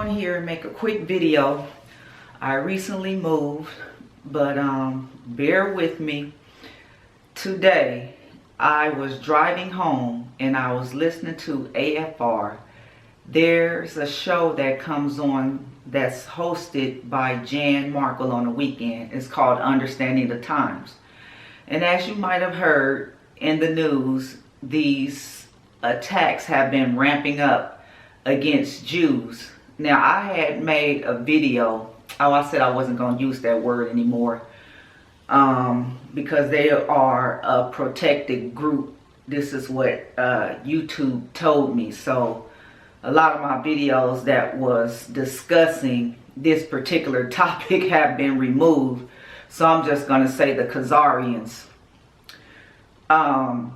on here and make a quick video. I recently moved, but bear with me. Today I was driving home and I was listening to AFR. There's a show that comes on that's hosted by Jan Markle on the weekend. It's called Understanding the Times. And as you might have heard in the news, these attacks have been ramping up against Jews. Now, I had made a video. I said I wasn't going to use that word anymore because they are a protected group. This is what YouTube told me. So a lot of my videos that was discussing this particular topic have been removed. So I'm just going to say the Khazarians. A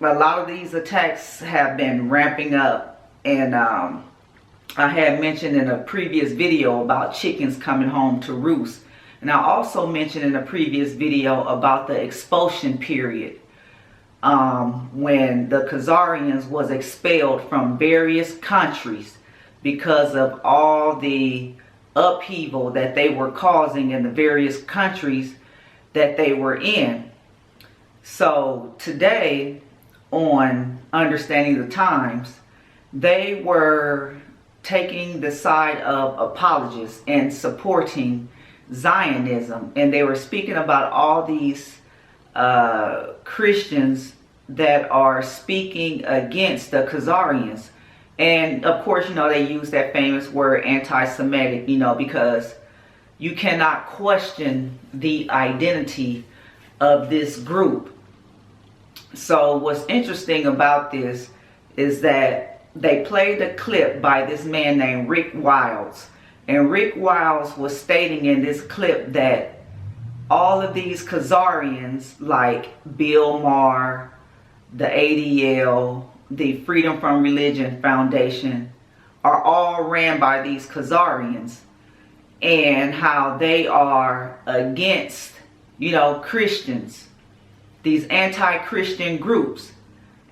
lot of these attacks have been ramping up. And I had mentioned in a previous video about chickens coming home to roost. And I also mentioned in a previous video about the expulsion period when the Khazarians was expelled from various countries because of all the upheaval that they were causing in the various countries that they were in. So today on Understanding the Times, they were taking the side of apologists and supporting Zionism. And they were speaking about all these Christians that are speaking against the Khazarians. And of course, you know, they use that famous word anti-Semitic, you know, because you cannot question the identity of this group. So what's interesting about this is that they played a clip by this man named Rick Wiles. And Rick Wiles was stating in this clip that all of these Khazarians, like Bill Maher, the ADL, the Freedom from Religion Foundation, are all ran by these Khazarians. And how they are against, you know, Christians. These anti-Christian groups.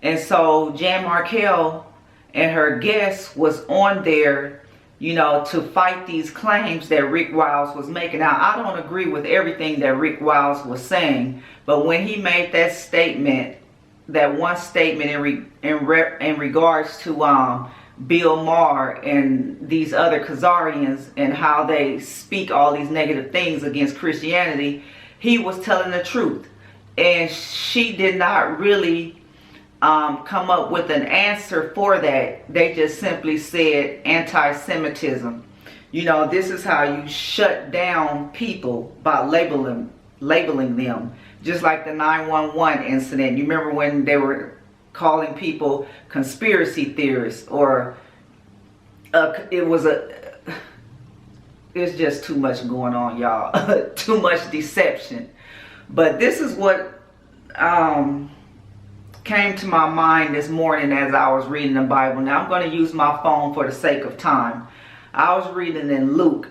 And so Jan Markle and her guest was on there, you know, to fight these claims that Rick Wiles was making. Now, I don't agree with everything that Rick Wiles was saying, but when he made that statement, that one statement in regards to Bill Maher and these other Khazarians and how they speak all these negative things against Christianity, he was telling the truth. And she did not really come up with an answer for that. They just simply said anti-Semitism. You know, this is how you shut down people, by labeling them. Just like the 9/11 incident. You remember when they were calling people conspiracy theorists, or it's just too much going on, y'all. Too much deception. But this is what came to my mind this morning as I was reading the Bible. Now I'm going to use my phone for the sake of time. I was reading in Luke,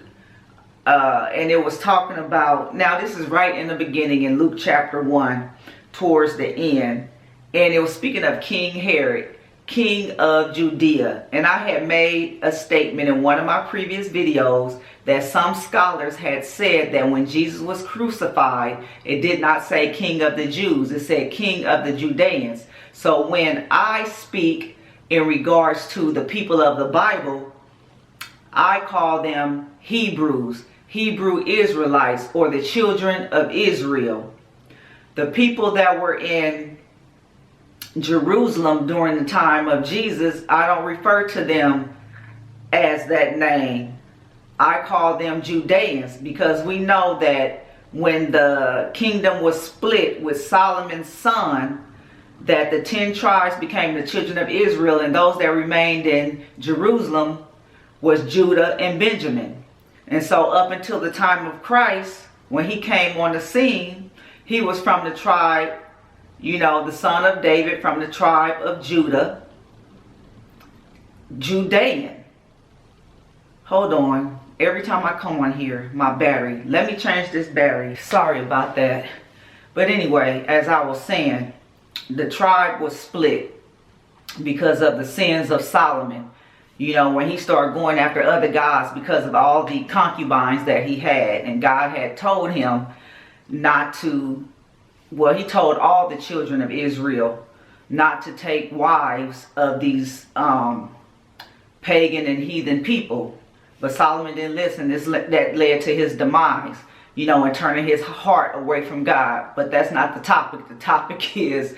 and it was talking about, now this is right in the beginning in Luke chapter 1 towards the end, and it was speaking of King Herod, king of Judea. And I had made a statement in one of my previous videos that some scholars had said that when Jesus was crucified, it did not say king of the Jews, it said king of the Judeans. So when I speak in regards to the people of the Bible, I call them Hebrews, Hebrew Israelites, or the children of Israel. The people that were in Jerusalem during the time of Jesus, I don't refer to them as that name. I call them Judeans, because we know that when the kingdom was split with Solomon's son, that the 10 tribes became the children of Israel, and those that remained in Jerusalem was Judah and Benjamin. And so up until the time of Christ, when he came on the scene, he was from the tribe, you know, the son of David, from the tribe of Judah, Judean. Hold on. Every time I come on here, my battery. Let me change this battery. Sorry about that. But anyway, as I was saying, the tribe was split because of the sins of Solomon. You know, when he started going after other gods because of all the concubines that he had. And God had told him not to, well, he told all the children of Israel not to take wives of these pagan and heathen people. But Solomon didn't listen. That led to his demise, you know, and turning his heart away from God. But that's not the topic. The topic is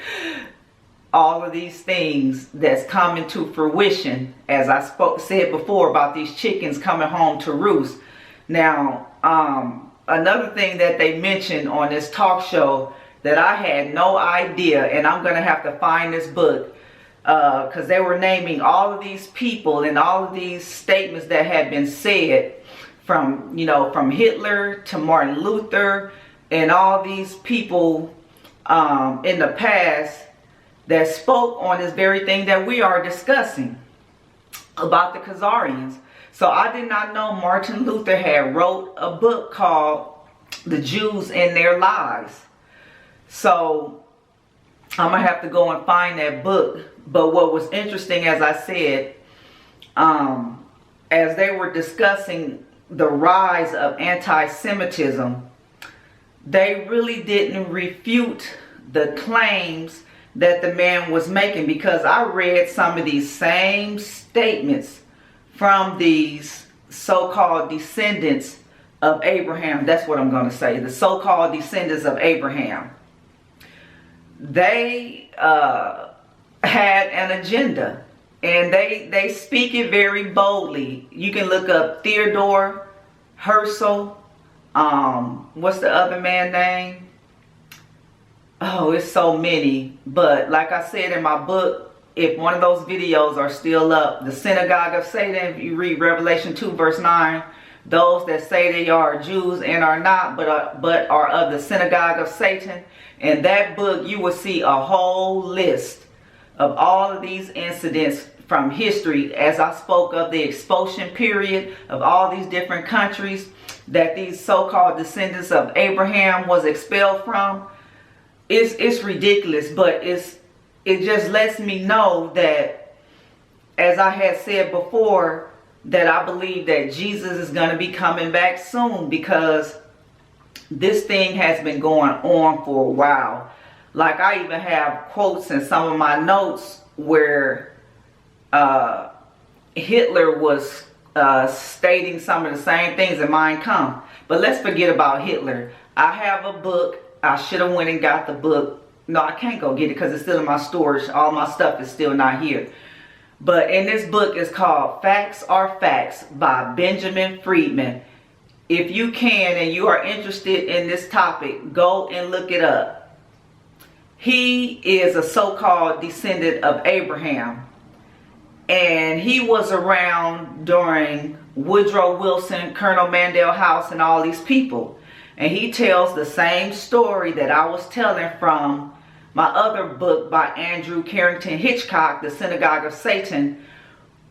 all of these things that's coming to fruition, as I said before about these chickens coming home to roost. Now, another thing that they mentioned on this talk show that I had no idea, and I'm going to have to find this book, because they were naming all of these people and all of these statements that had been said from, you know, from Hitler to Martin Luther and all these people in the past that spoke on this very thing that we are discussing about the Khazarians. So I did not know Martin Luther had wrote a book called The Jews and Their Lies. So I'm going to have to go and find that book. But what was interesting, as I said, as they were discussing the rise of anti-Semitism, they really didn't refute the claims that the man was making, because I read some of these same statements from these so-called descendants of Abraham. That's what I'm going to say. The so-called descendants of Abraham. They had an agenda, and they speak it very boldly. You can look up Theodore Herzl. What's the other man name? Oh, it's so many. But like I said in my book, if one of those videos are still up, the synagogue of Satan, if you read Revelation 2 verse 9, those that say they are Jews and are not, but are of the synagogue of Satan, in that book you will see a whole list of all of these incidents from history, as I spoke of the expulsion period of all these different countries that these so-called descendants of Abraham was expelled from. It's ridiculous, but it just lets me know that, as I had said before, that I believe that Jesus is going to be coming back soon, because this thing has been going on for a while. Like, I even have quotes in some of my notes where Hitler was stating some of the same things in Mein Kampf. But let's forget about Hitler. I have a book. I should have went and got the book. No, I can't go get it because it's still in my storage. All my stuff is still not here. But in this book, it's called Facts Are Facts by Benjamin Friedman. If you can and you are interested in this topic, go and look it up. He is a so-called descendant of Abraham. And he was around during Woodrow Wilson, Colonel Mandel House, and all these people. And he tells the same story that I was telling from my other book by Andrew Carrington Hitchcock, The Synagogue of Satan,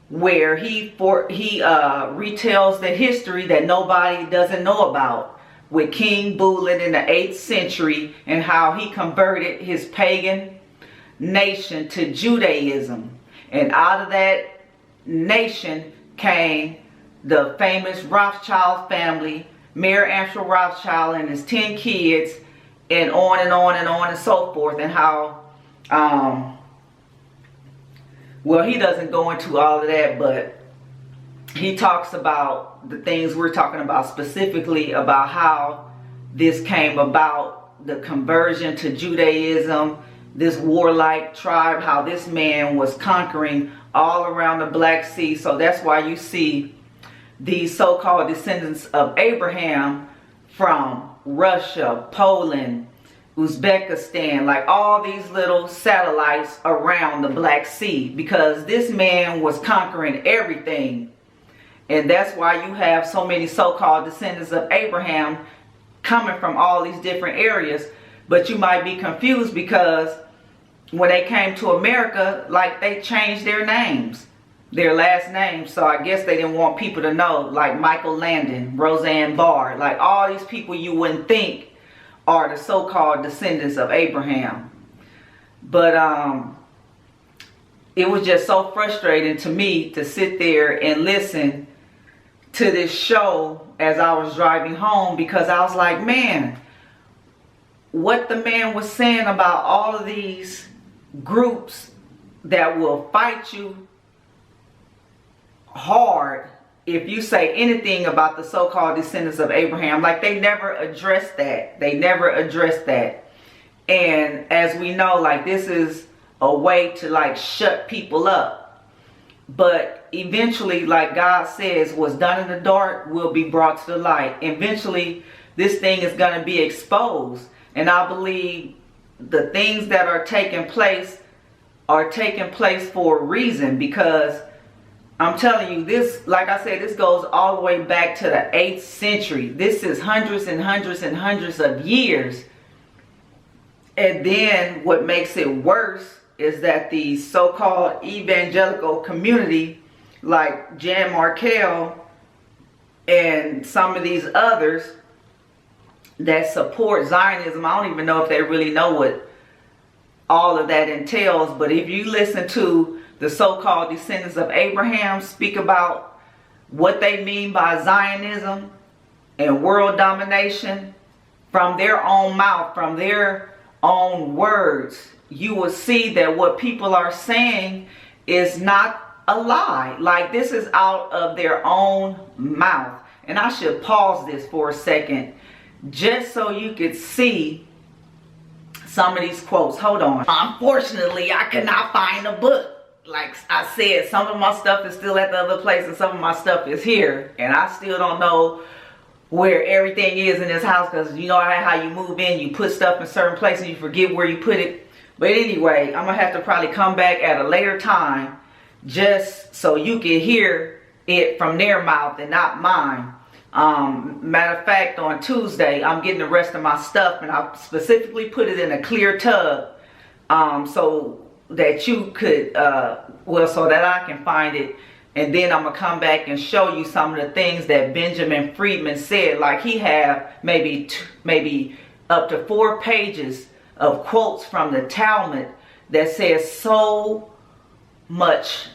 where he retells the history that nobody doesn't know about, with King Bulin in the 8th century and how he converted his pagan nation to Judaism. And out of that nation came the famous Rothschild family, Mayor Amschel Rothschild and his 10 kids, and on and on and on and so forth. And how, well, he doesn't go into all of that, but he talks about the things we're talking about, specifically about how this came about, the conversion to Judaism, this warlike tribe, how this man was conquering all around the Black Sea. So that's why you see these so-called descendants of Abraham from Russia, Poland, Uzbekistan, like all these little satellites around the Black Sea, because this man was conquering everything. And that's why you have so many so-called descendants of Abraham coming from all these different areas. But you might be confused, because when they came to America, like, they changed their names, their last names. So I guess they didn't want people to know, like Michael Landon, Roseanne Barr, like all these people you wouldn't think are the so-called descendants of Abraham. But it was just so frustrating to me to sit there and listen to this show as I was driving home, because I was like, man, what the man was saying about all of these groups that will fight you hard if you say anything about the so-called descendants of Abraham. Like, they never addressed that. They never addressed that. And as we know, like, this is a way to like shut people up. But eventually, like God says, what's done in the dark will be brought to the light. Eventually, this thing is going to be exposed. And I believe the things that are taking place for a reason, because I'm telling you, this, like I said, this goes all the way back to the 8th century. This is hundreds and hundreds and hundreds of years. And then what makes it worse is that the so-called evangelical community, like Jan Markell and some of these others that support Zionism, I don't even know if they really know what all of that entails. But if you listen to the so-called descendants of Abraham speak about what they mean by Zionism and world domination from their own mouth, from their own words, you will see that what people are saying is not a lie. Like, this is out of their own mouth. And I should pause this for a second just so you could see some of these quotes. Hold on. Unfortunately, I cannot find a book. Like I said, some of my stuff is still at the other place and some of my stuff is here. And I still don't know where everything is in this house, because you know how you move in, you put stuff in certain places, you forget where you put it. But anyway, I'm going to have to probably come back at a later time just so you can hear it from their mouth and not mine. Matter of fact, on Tuesday, I'm getting the rest of my stuff, and I specifically put it in a clear tub so that you could, so that I can find it. And then I'm going to come back and show you some of the things that Benjamin Friedman said. Like, he have maybe up to 4 pages of quotes from the Talmud that says so much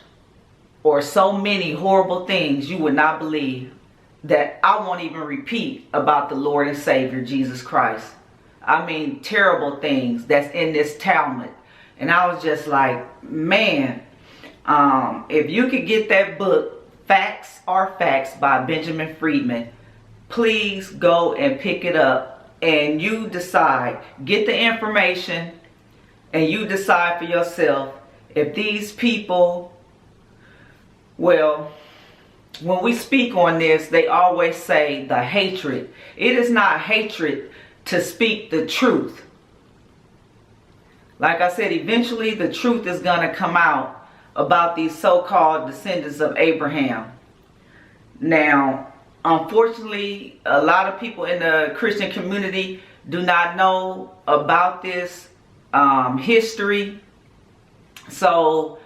or so many horrible things you would not believe, that I won't even repeat about the Lord and Savior Jesus Christ. I mean, terrible things that's in this Talmud. And I was just like, man, if you could get that book, Facts Are Facts by Benjamin Friedman, please go and pick it up and you decide. Get the information and you decide for yourself if these people, well, when we speak on this, they always say the hatred. It is not hatred to speak the truth. Like I said, eventually the truth is going to come out about these so-called descendants of Abraham. Now, unfortunately, a lot of people in the Christian community do not know about this history. So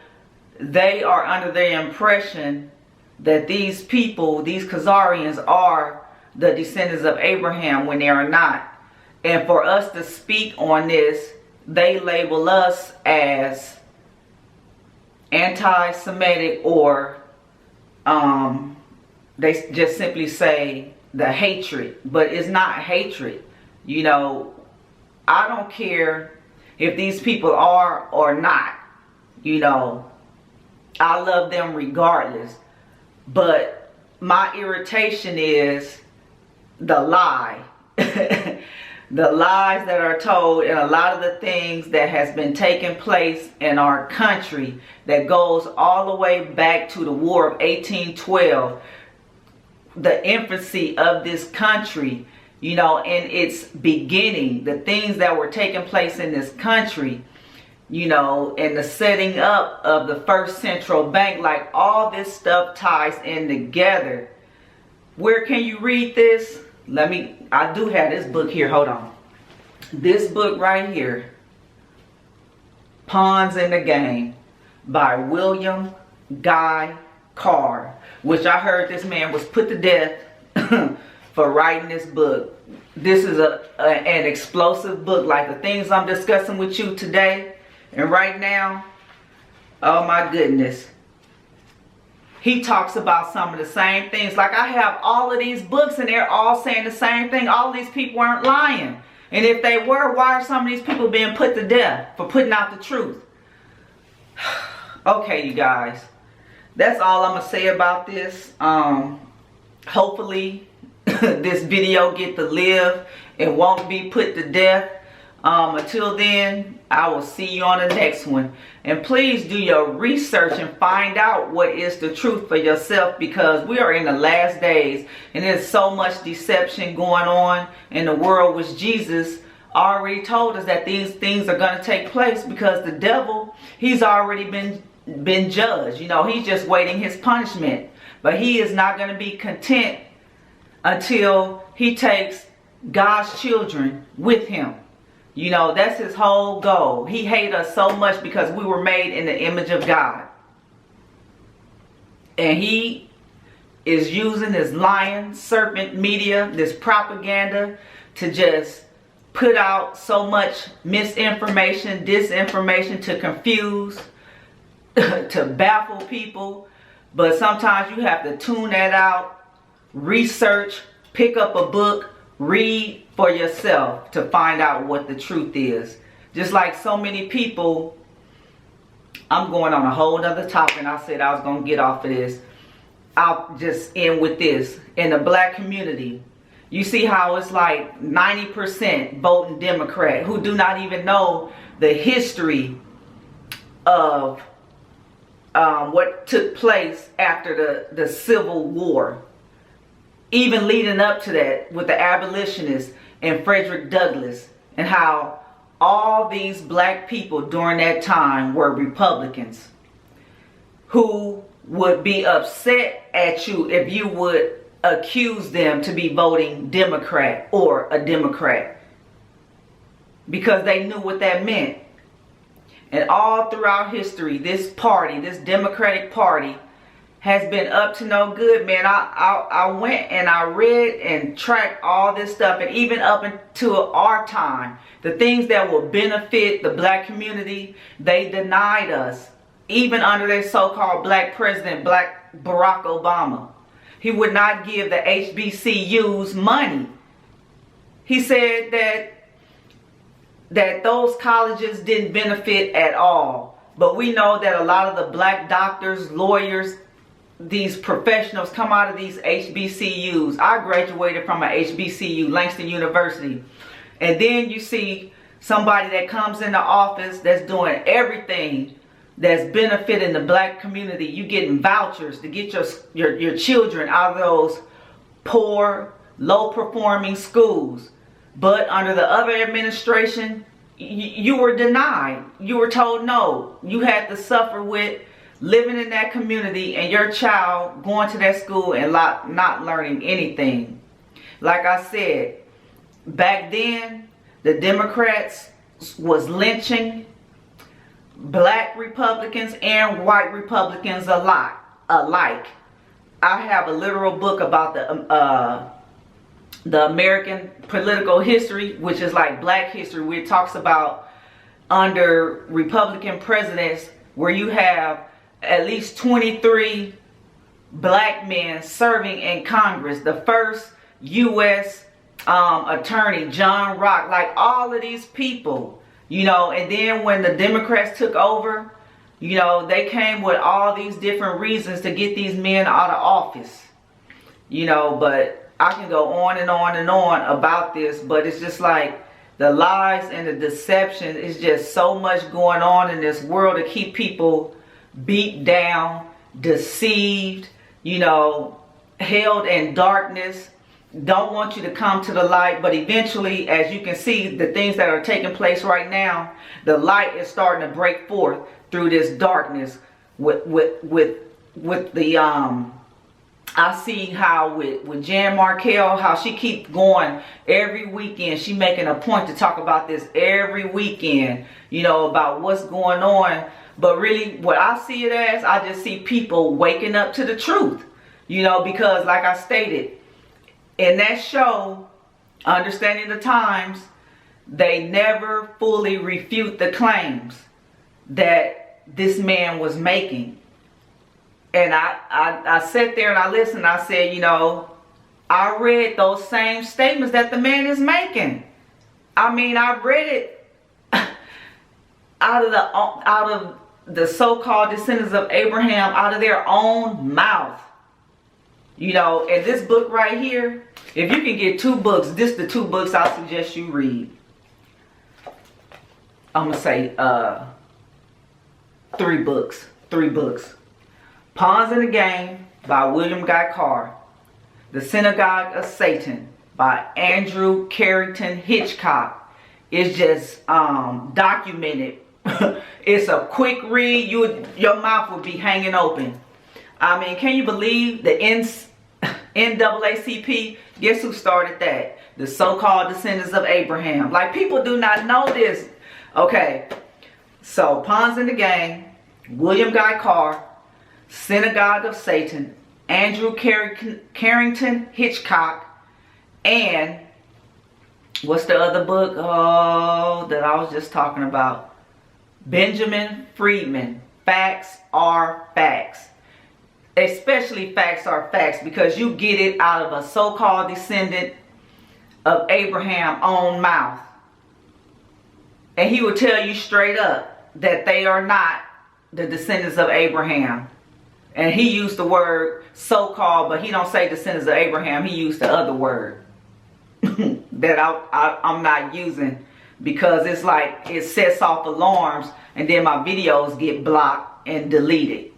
they are under the impression that these people, these Khazarians, are the descendants of Abraham when they are not. And for us to speak on this, they label us as anti-Semitic, or they just simply say the hatred. But it's not hatred. You know, I don't care if these people are or not. You know, I love them regardless. But my irritation is the lie. The lies that are told, and a lot of the things that has been taking place in our country that goes all the way back to the War of 1812, the infancy of this country, you know, in its beginning, the things that were taking place in this country, you know, and the setting up of the first central bank. Like, all this stuff ties in together. Where can you read this? I do have this book here. Hold on. This book right here, Pawns in the Game, by William Guy Carr, which I heard this man was put to death for writing this book. This is an explosive book, like the things I'm discussing with you today and right now. Oh my goodness. He talks about some of the same things. Like, I have all of these books and they're all saying the same thing. All these people aren't lying. And if they were, why are some of these people being put to death for putting out the truth? Okay, you guys. That's all I'm going to say about this. Hopefully this video get to live and won't be put to death. Until then, I will see you on the next one. And please do your research and find out what is the truth for yourself, because we are in the last days and there's so much deception going on in the world, which Jesus already told us that these things are going to take place, because the devil, he's already been judged. You know, he's just waiting his punishment. But he is not going to be content until he takes God's children with him. You know, that's his whole goal. He hates us so much because we were made in the image of God. And he is using this lion, serpent media, this propaganda to just put out so much misinformation, disinformation, to confuse, to baffle people. But sometimes you have to tune that out, research, pick up a book, read for yourself to find out what the truth is. Just like so many people, I'm going on a whole nother topic, and I said I was going to get off of this. I'll just end with this. In the black community, you see how it's like 90% voting Democrat, who do not even know the history of what took place after the Civil War. Even leading up to that with the abolitionists and Frederick Douglass, and how all these black people during that time were Republicans who would be upset at you if you would accuse them to be voting Democrat or a Democrat, because they knew what that meant. And all throughout history, this party, this Democratic Party, has been up to no good, man. I went and I read and tracked all this stuff, and even up until our time, the things that will benefit the black community, they denied us. Even under their so-called black president, Black Barack Obama, he would not give the HBCUs money. He said that those colleges didn't benefit at all. But we know that a lot of the black doctors, lawyers, these professionals come out of these HBCUs. I graduated from an HBCU, Langston University. And then you see somebody that comes in the office that's doing everything that's benefiting the black community. You getting vouchers to get your children out of those poor, low-performing schools. But under the other administration, you were denied. You were told no. You had to suffer with living in that community and your child going to that school and not learning anything. Like I said, back then, the Democrats was lynching black Republicans and white Republicans alike. I have a literal book about the American political history, which is like black history, where it talks about under Republican presidents where you have at least 23 black men serving in Congress. The first U.S. attorney, John Rock, like all of these people, you know. And then when the Democrats took over, you know, they came with all these different reasons to get these men out of office, you know. But I can go on and on and on about this, but it's just like the lies and the deception is just so much going on in this world to keep people beat down, deceived, you know, held in darkness, don't want you to come to the light. But eventually, as you can see, the things that are taking place right now, the light is starting to break forth through this darkness with the I see how with Jan Markell, how she keeps going every weekend. She making a point to talk about this every weekend, you know, about what's going on. But really, what I see it as, I just see people waking up to the truth, you know, because like I stated, in that show, Understanding the Times, they never fully refute the claims that this man was making. And I sat there and I listened. I said, you know, I read those same statements that the man is making. I mean, I read it out of the so-called descendants of Abraham, out of their own mouth. You know, and this book right here, if you can get 2 books, this the 2 books I suggest you read. I'm going to say 3 books. 3 books. Pawns in the Game by William Guy Carr. The Synagogue of Satan by Andrew Carrington Hitchcock. It's just documented. It's a quick read. Your mouth will be hanging open. I mean, can you believe the NAACP? Guess who started that? The so-called descendants of Abraham. Like, people do not know this. Okay, so Pawns in the Game, William Guy Carr, Synagogue of Satan, Andrew Carrington Hitchcock, and what's the other book that I was just talking about? Benjamin Friedman, Facts Are Facts. Especially Facts Are Facts, because you get it out of a so-called descendant of Abraham's own mouth. And he will tell you straight up that they are not the descendants of Abraham. And he used the word so-called, but he don't say descendants of Abraham. He used the other word that I'm not using, because it's like it sets off alarms and then my videos get blocked and deleted.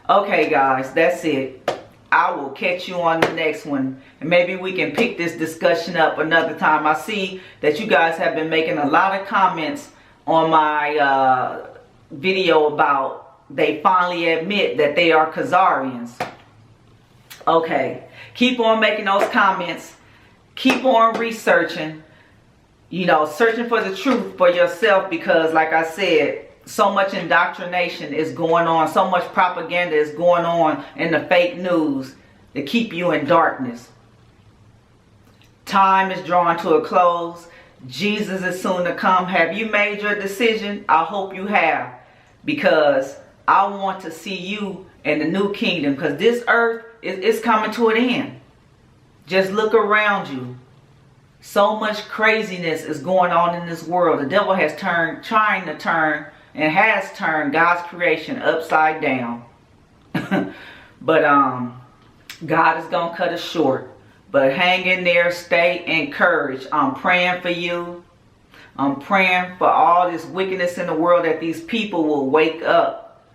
Okay, guys, that's it. I will catch you on the next one, and maybe we can pick this discussion up another time. I see that you guys have been making a lot of comments on my video about they finally admit that they are Khazarians. Okay, keep on making those comments. Keep on researching, you know, searching for the truth for yourself, because like I said, so much indoctrination is going on, so much propaganda is going on in the fake news to keep you in darkness. Time is drawing to a close. Jesus is soon to come. Have you made your decision? I hope you have, because I want to see you in the new kingdom, because this earth is coming to an end. Just look around you. So much craziness is going on in this world. The devil has trying to turn and has turned God's creation upside down. But God is going to cut us short. But hang in there. Stay encouraged. I'm praying for you. I'm praying for all this wickedness in the world, that these people will wake up.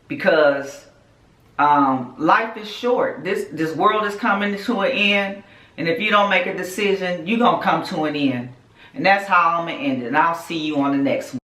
Because life is short. This world is coming to an end. And if you don't make a decision, you're going to come to an end. And that's how I'm going to end it. And I'll see you on the next one.